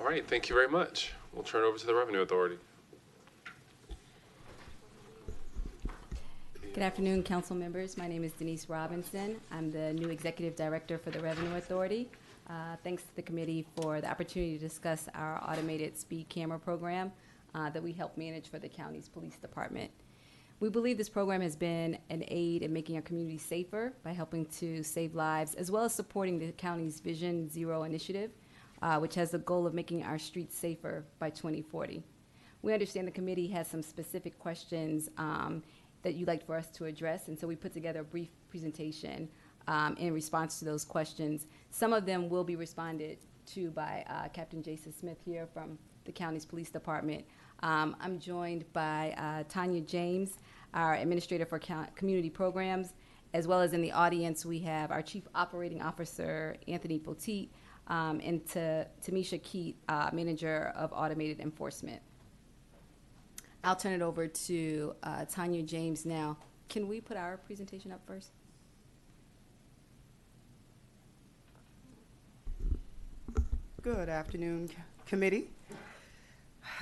All right, thank you very much. We'll turn it over to the Revenue Authority. Good afternoon, council members. My name is Denise Robinson. I'm the new executive director for the Revenue Authority. Thanks to the committee for the opportunity to discuss our automated speed camera program that we help manage for the county's police department. We believe this program has been an aid in making our community safer by helping to save lives, as well as supporting the county's Vision Zero initiative, which has the goal of making our streets safer by 2040. We understand the committee has some specific questions that you'd like for us to address, and so we put together a brief presentation in response to those questions. Some of them will be responded to by Captain Jason Smith here from the county's police department. I'm joined by Tanya James, our administrator for community programs, as well as in the audience we have our Chief Operating Officer, Anthony Poteet, and Tamisha Keat, Manager of Automated Enforcement. I'll turn it over to Tanya James now. Can we put our presentation up first? Good afternoon, committee.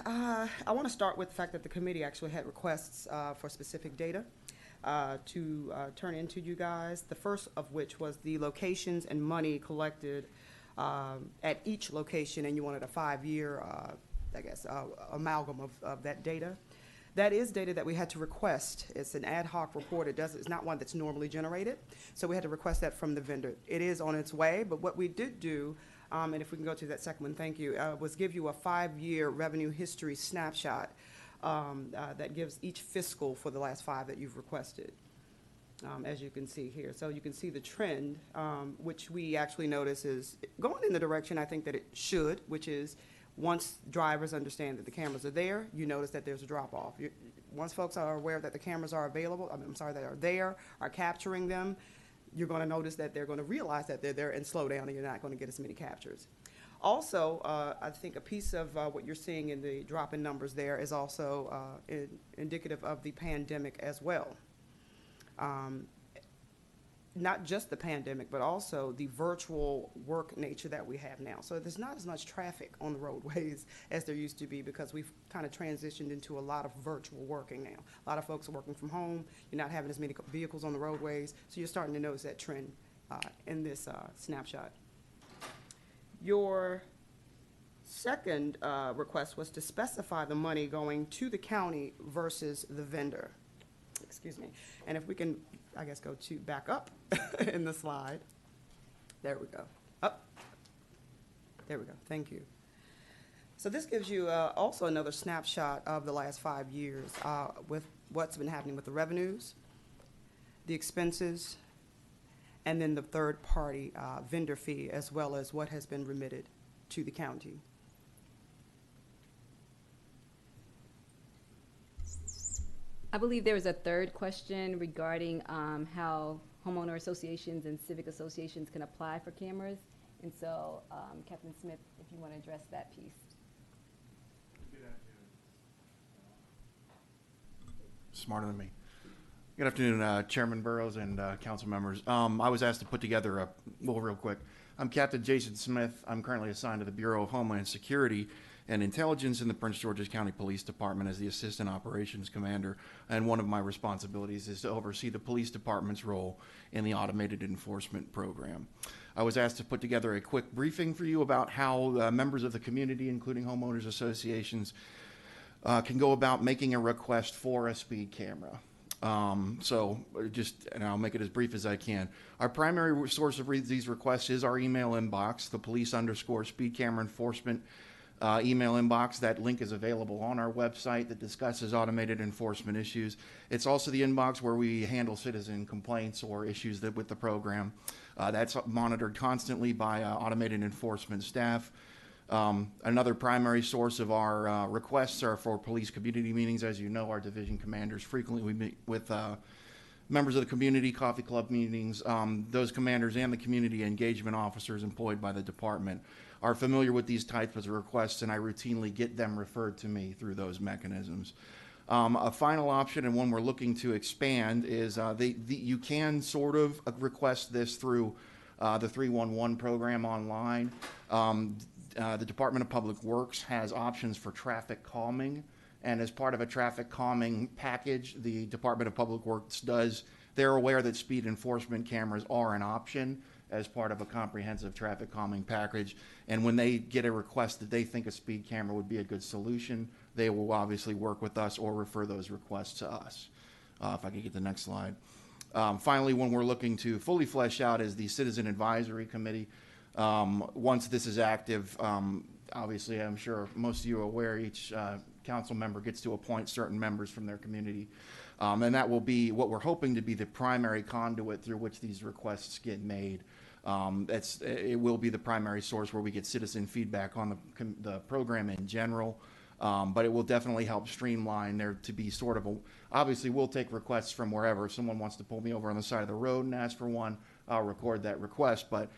I want to start with the fact that the committee actually had requests for specific data to turn into you guys. The first of which was the locations and money collected at each location, and you wanted a 5-year, I guess, amalgam of that data. That is data that we had to request. It's an ad hoc report. It's not one that's normally generated. So we had to request that from the vendor. It is on its way, but what we did do, and if we can go to that second one, thank you, was give you a 5-year revenue history snapshot that gives each fiscal for the last 5 that you've requested, as you can see here. So you can see the trend, which we actually notice is going in the direction I think that it should, which is once drivers understand that the cameras are there, you notice that there's a drop-off. Once folks are aware that the cameras are available, that are there, are capturing them, you're going to notice that they're going to realize that they're there and slow down, and you're not going to get as many captures. Also, I think a piece of what you're seeing in the drop in numbers there is also indicative of the pandemic as well. Not just the pandemic, but also the virtual work nature that we have now. So there's not as much traffic on the roadways as there used to be because we've kind of transitioned into a lot of virtual working now. A lot of folks are working from home. You're not having as many vehicles on the roadways. So you're starting to notice that trend in this snapshot. Your second request was to specify the money going to the county versus the vendor. Excuse me. And if we can, I guess, go to back up in the slide. There we go. Up. There we go. Thank you. So this gives you also another snapshot of the last 5 years with what's been happening with the revenues, the expenses, and then the third-party vendor fee, as well as what has been remitted to the county. I believe there was a third question regarding how homeowner associations and civic associations can apply for cameras. And so, Captain Smith, if you want to address that piece. Good afternoon. Smarter than me. Good afternoon, Chairman Burrows and council members. I was asked to put together real quick. I'm Captain Jason Smith. I'm currently assigned to the Bureau of Homeland Security and Intelligence in the Prince George's County Police Department as the Assistant Operations Commander, and one of my responsibilities is to oversee the police department's role in the automated enforcement program. I was asked to put together a quick briefing for you about how members of the community, including homeowners associations, can go about making a request for a speed camera. And I'll make it as brief as I can. Our primary source of these requests is our email inbox, the police_speed camera enforcement email inbox. That link is available on our website that discusses automated enforcement issues. It's also the inbox where we handle citizen complaints or issues with the program. That's monitored constantly by automated enforcement staff. Another primary source of our requests are for police community meetings. As you know, our division commanders frequently meet with members of the community, coffee club meetings. Those commanders and the community engagement officers employed by the department are familiar with these types of requests, and I routinely get them referred to me through those mechanisms. A final option, and one we're looking to expand, is you can sort of request this through the 311 program online. the Department of Public Works has options for traffic calming, and as part of a traffic calming package, the Department of Public Works they're aware that speed enforcement cameras are an option as part of a comprehensive traffic calming package, and when they get a request that they think a speed camera would be a good solution, they will obviously work with us or refer those requests to us. If I could get the next slide. Finally, when we're looking to fully flesh out is the Citizen Advisory Committee. Once this is active, obviously I'm sure most of you are aware each council member gets to appoint certain members from their community. And that will be what we're hoping to be the primary conduit through which these requests get made. It will be the primary source where we get citizen feedback on the program in general. But it will definitely help streamline there to be sort of obviously we'll take requests from wherever. If someone wants to pull me over on the side of the road and ask for one, I'll record that request. But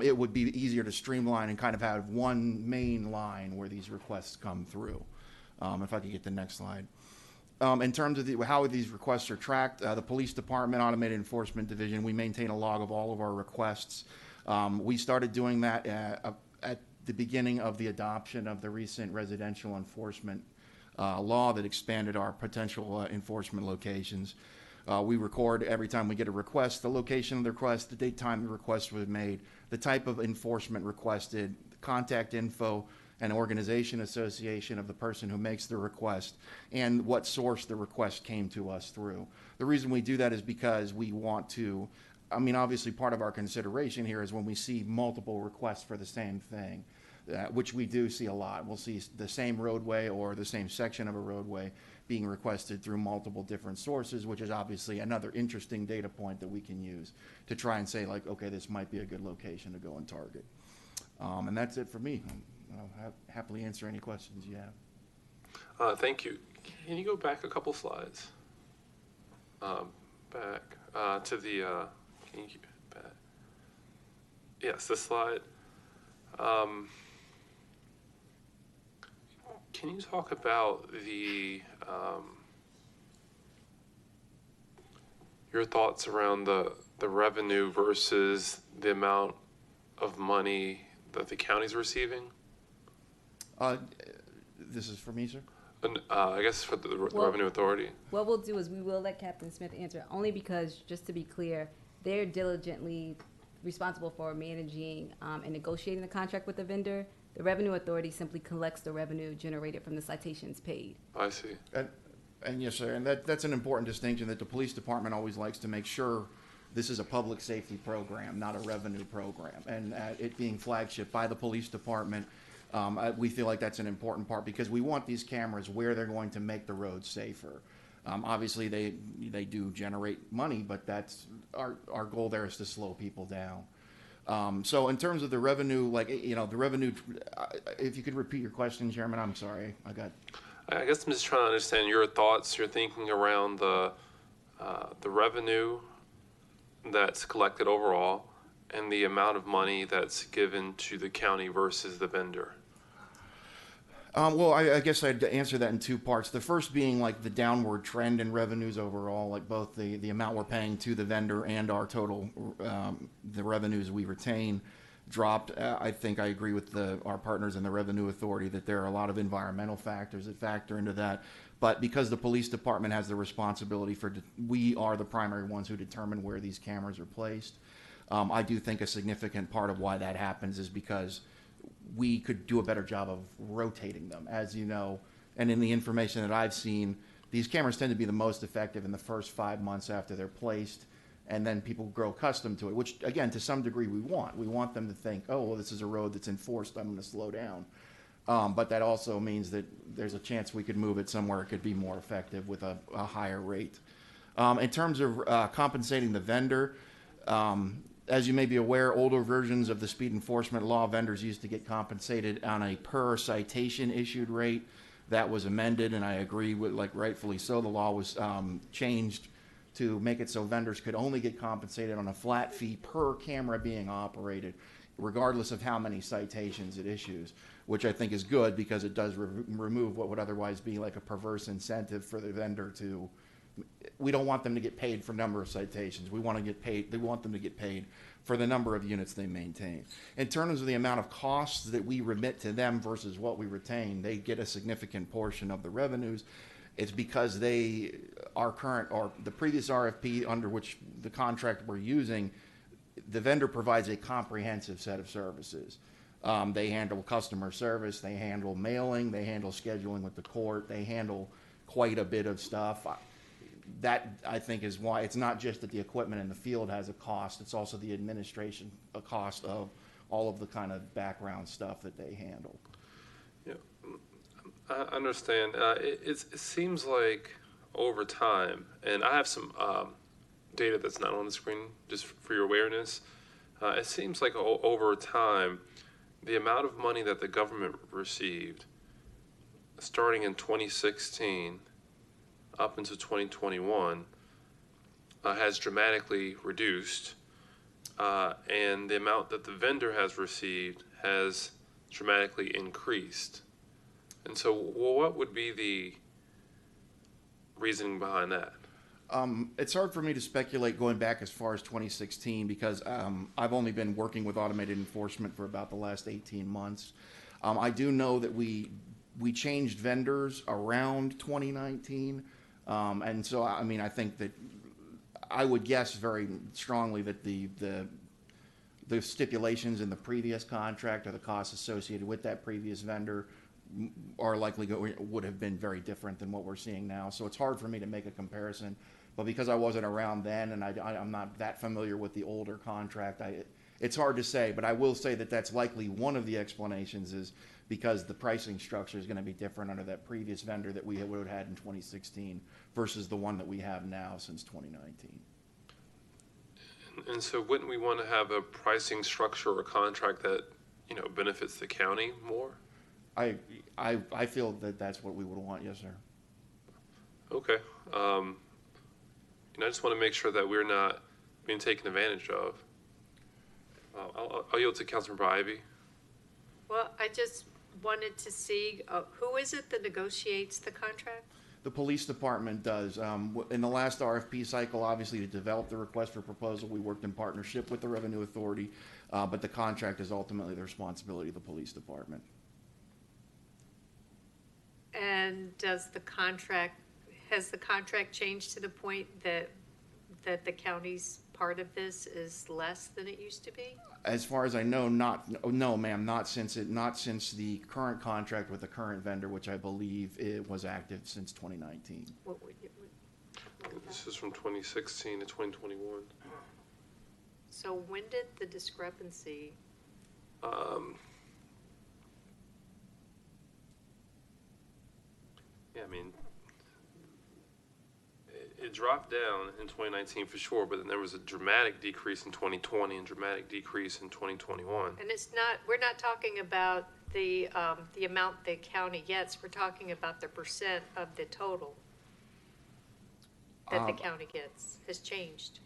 it would be easier to streamline and kind of have one main line where these requests come through. If I could get the next slide. In terms of how these requests are tracked, the Police Department Automated Enforcement Division, we maintain a log of all of our requests. We started doing that at the beginning of the adoption of the recent residential enforcement law that expanded our potential enforcement locations. We record every time we get a request, the location of the request, the date, time the request was made, the type of enforcement requested, contact info, and organization association of the person who makes the request, and what source the request came to us through. The reason we do that is because we want to, obviously part of our consideration here is when we see multiple requests for the same thing, which we do see a lot. We'll see the same roadway or the same section of a roadway being requested through multiple different sources, which is obviously another interesting data point that we can use to try and say, like, okay, this might be a good location to go and target. And that's it for me. I'll happily answer any questions you have. Thank you. Can you go back a couple slides? Back to the, can you keep it back? Yes, this slide. Can you talk about your thoughts around the revenue versus the amount of money that the county's receiving? This is for me, sir? I guess for the Well, Revenue Authority. What we'll do is we will let Captain Smith answer, only because, just to be clear, they're diligently responsible for managing and negotiating the contract with the vendor. The Revenue Authority simply collects the revenue generated from the citations paid. I see. And yes, sir, and that's an important distinction that the police department always likes to make sure this is a public safety program, not a revenue program. And it being flagship by the police department, we feel like that's an important part because we want these cameras where they're going to make the roads safer. Obviously, they do generate money, but that's our goal there is to slow people down. So in terms of the revenue, the revenue, if you could repeat your question, Chairman, I'm sorry. I guess I'm just trying to understand your thoughts, your thinking around the revenue that's collected overall and the amount of money that's given to the county versus the vendor. Well, I guess I'd answer that in two parts. The first being like the downward trend in revenues overall, like both the amount we're paying to the vendor and our total, the revenues we retain dropped. I think I agree with our partners in the Revenue Authority that there are a lot of environmental factors that factor into that. But because the police department has the responsibility we are the primary ones who determine where these cameras are placed. I do think a significant part of why that happens is because we could do a better job of rotating them, as you know, and in the information that I've seen, these cameras tend to be the most effective in the first 5 months after they're placed, and then people grow accustomed to it, which, again, to some degree we want. We want them to think, oh, well, this is a road that's enforced, I'm going to slow down. But that also means that there's a chance we could move it somewhere it could be more effective with a higher rate. In terms of compensating the vendor, as you may be aware, older versions of the speed enforcement law, vendors used to get compensated on a per citation issued rate. That was amended, and I agree with, rightfully so, the law was changed to make it so vendors could only get compensated on a flat fee per camera being operated, regardless of how many citations it issues, which I think is good because it does remove what would otherwise be like a perverse incentive for the vendor we don't want them to get paid for number of citations. We want them to get paid for the number of units they maintain. In terms of the amount of costs that we remit to them versus what we retain, they get a significant portion of the revenues. It's because our current, or the previous RFP under which the contract we're using, the vendor provides a comprehensive set of services. They handle customer service, they handle mailing, they handle scheduling with the court, they handle quite a bit of stuff. That, I think, is why it's not just that the equipment in the field has a cost, it's also the administration, a cost of all of the kind of background stuff that they handle. Yeah, I understand. It seems like over time, and I have some data that's not on the screen, just for your awareness. It seems like over time, the amount of money that the government received, starting in 2016 up into 2021, has dramatically reduced, and the amount that the vendor has received has dramatically increased. And so, what would be the reasoning behind that? It's hard for me to speculate going back as far as 2016 because I've only been working with automated enforcement for about the last 18 months. I do know that we changed vendors around 2019, and so I mean I think that I would guess very strongly that the stipulations in the previous contract or the costs associated with that previous vendor are likely would have been very different than what we're seeing now. So it's hard for me to make a comparison. But because I wasn't around then and I'm not that familiar with the older contract, it's hard to say. But I will say that that's likely one of the explanations is because the pricing structure is going to be different under that previous vendor that we would have had in 2016 versus the one that we have now since 2019. And so wouldn't we want to have a pricing structure or contract that, benefits the county more? I feel that that's what we would want, yes, sir. Okay. I just want to make sure that we're not being taken advantage of. I'll yield to Councilmember Ivy. Well, I just wanted to see, who is it that negotiates the contract? The police department does. In the last RFP cycle, obviously, to develop the request for proposal, we worked in partnership with the Revenue Authority, but the contract is ultimately the responsibility of the police department. And has the contract changed to the point that the county's part of this is less than it used to be? As far as I know, no, ma'am, not since the current contract with the current vendor, which I believe it was active since 2019. This is from 2016 to 2021. So when did the discrepancy? Yeah, I mean, it dropped down in 2019 for sure, but then there was a dramatic decrease in 2020 and dramatic decrease in 2021. And we're not talking about the amount the county gets, we're talking about the percent of the total that the county gets has changed.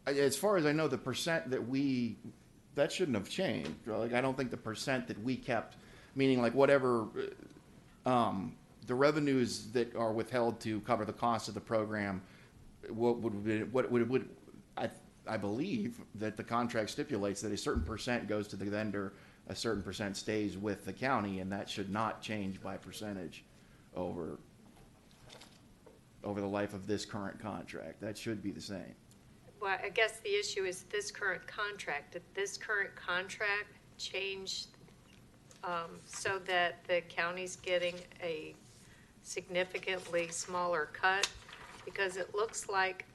As far as I know, the percent that shouldn't have changed. Like, I don't think the percent that we kept, meaning like whatever, the revenues that are withheld to cover the cost of the program, I believe that the contract stipulates that a certain percent goes to the vendor, a certain percent stays with the county, and that should not change by percentage over the life of this current contract. That should be the same. Well, I guess the issue is this current contract. Did this current contract change so that the county's getting a significantly smaller cut? Because it looks like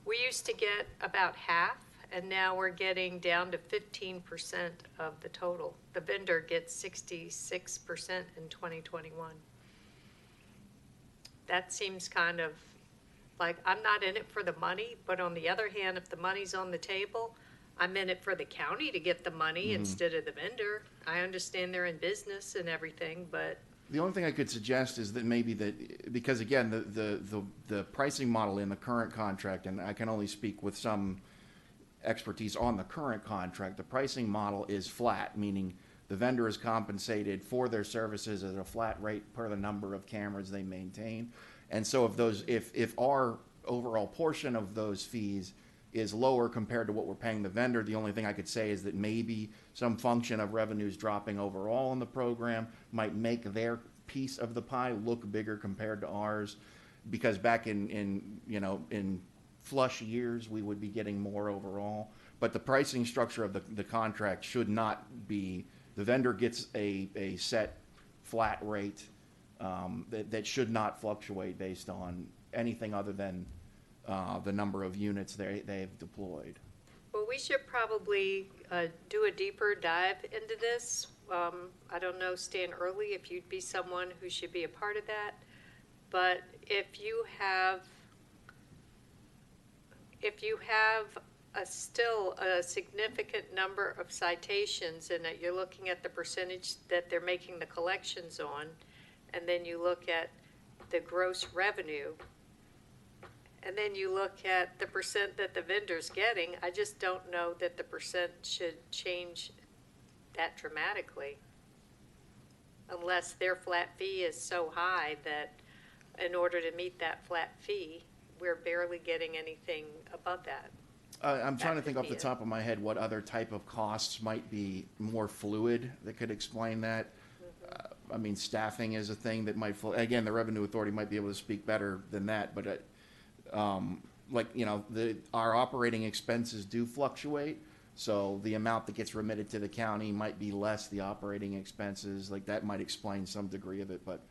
we used to get about half, and now we're getting down to 15% of the total. The vendor gets 66% in 2021. That seems kind of like, I'm not in it for the money, but on the other hand, if the money's on the table, I'm in it for the county to get the money instead of the vendor. I understand they're in business and everything, but the only thing I could suggest is that maybe that, because again, the pricing model in the current contract, and I can only speak with some expertise on the current contract, the pricing model is flat, meaning the vendor is compensated for their services at a flat rate per the number of cameras they maintain. And so if our overall portion of those fees is lower compared to what we're paying the vendor. The only thing I could say is that maybe some function of revenues dropping overall in the program might make their piece of the pie look bigger compared to ours, because back in flush years, we would be getting more overall. But the pricing structure of the contract should not be, the vendor gets a set flat rate that should not fluctuate based on anything other than the number of units they've deployed. Well, we should probably do a deeper dive into this. I don't know, Stan Early, if you'd be someone who should be a part of that. But if you have still a significant number of citations and that you're looking at the percentage that they're making the collections on, and then you look at the gross revenue, and then you look at the percent that the vendor's getting, I just don't know that the percent should change that dramatically. Unless their flat fee is so high that in order to meet that flat fee, we're barely getting anything above that. I'm trying to think off the top of my head what other type of costs might be more fluid that could explain that. I mean, staffing is a thing that might, again, the Revenue Authority might be able to speak better than that, but our operating expenses do fluctuate, so the amount that gets remitted to the county might be less the operating expenses. Like, that might explain some degree of it, but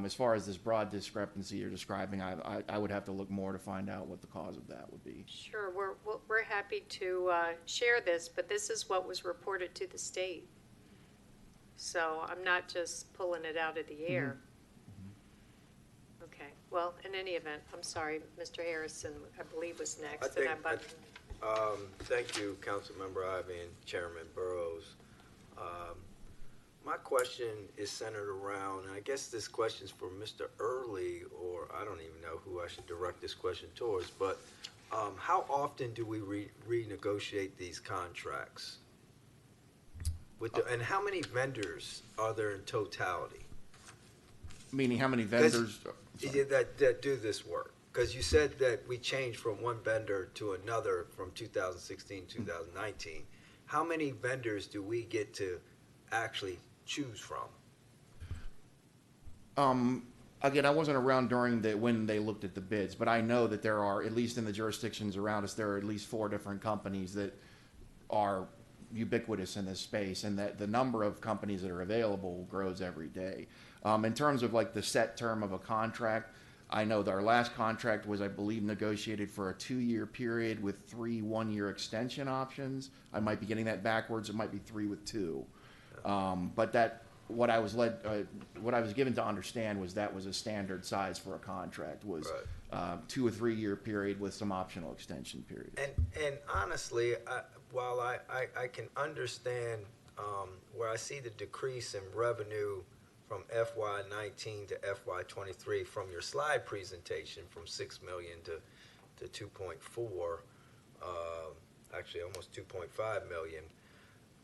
as far as this broad discrepancy you're describing, I would have to look more to find out what the cause of that would be. Sure, we're happy to share this, but this is what was reported to the state. So I'm not just pulling it out of the air. Okay, well, in any event, I'm sorry, Mr. Harrison, I believe was next. Thank you, Councilmember Ivy and Chairman Burrows. My question is centered around, and I guess this question is for Mr. Early, or I don't even know who I should direct this question towards, but how often do we renegotiate these contracts? And how many vendors are there in totality? Meaning how many vendors? That do this work? Because you said that we changed from one vendor to another from 2016 to 2019. How many vendors do we get to actually choose from? Again, I wasn't around during when they looked at the bids, but I know that there are, at least in the jurisdictions around us, there are at least 4 different companies that are ubiquitous in this space, and that the number of companies that are available grows every day. In terms of like the set term of a contract, I know that our last contract was, I believe, negotiated for a 2-year period with 3 one-year extension options. I might be getting that backwards. It might be 3 with 2. But that what I was given to understand was that was a standard size for a contract, was 2 or 3 year period with some optional extension period. And honestly, while I can understand where I see the decrease in revenue from FY19 to FY23 from your slide presentation from 6 million to 2.4, actually almost 2.5 million.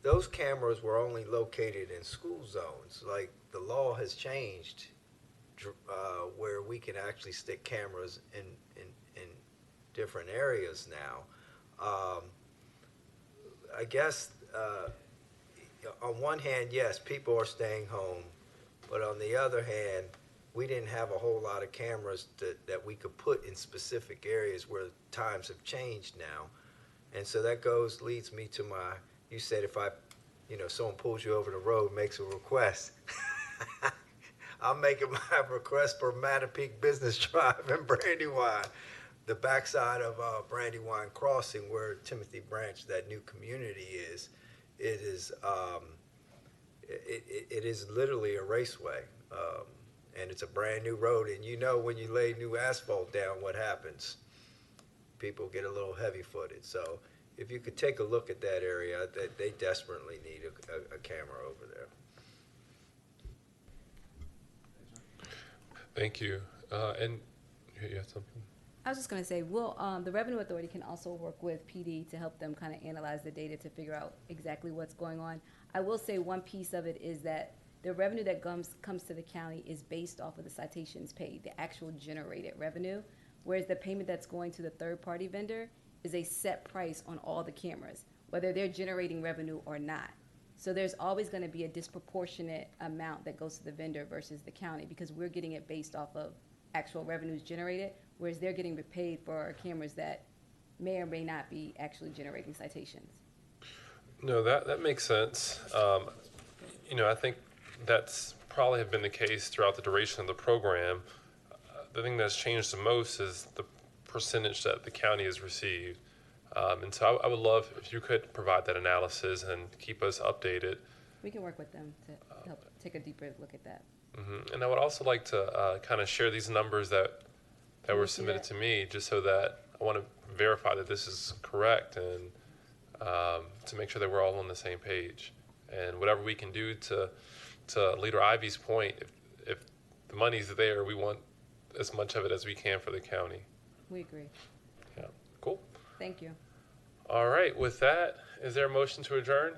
Those cameras were only located in school zones. Like, the law has changed where we can actually stick cameras in different areas now. I guess on one hand, yes, people are staying home, but on the other hand, we didn't have a whole lot of cameras that we could put in specific areas where times have changed now. And so that leads me to you said if someone pulls you over the road, makes a request. I'm making my request for Mattapique Business Drive in Brandywine, the backside of Brandywine Crossing, where Timothy Branch, that new community is. It is literally a raceway, and it's a brand new road. And when you lay new asphalt down, what happens? People get a little heavy-footed. So if you could take a look at that area, they desperately need a camera over there. Thank you. And you had something? I was just going to say, the Revenue Authority can also work with PD to help them kind of analyze the data to figure out exactly what's going on. I will say one piece of it is that the revenue that comes to the county is based off of the citations paid, the actual generated revenue, whereas the payment that's going to the third-party vendor is a set price on all the cameras, whether they're generating revenue or not. So there's always going to be a disproportionate amount that goes to the vendor versus the county, because we're getting it based off of actual revenues generated, whereas they're getting paid for cameras that may or may not be actually generating citations. No, that makes sense. I think that's probably have been the case throughout the duration of the program. The thing that's changed the most is the percentage that the county has received. And so I would love if you could provide that analysis and keep us updated. We can work with them to help take a deeper look at that. And I would also like to kind of share these numbers that Can were we see submitted that? to me, just so that I want to verify that this is correct and to make sure that we're all on the same page. And whatever we can do to Leader Ivy's point, if the money's there, we want as much of it as we can for the county. We agree. Yeah, cool. Thank you. All right, with that, is there a motion to adjourn?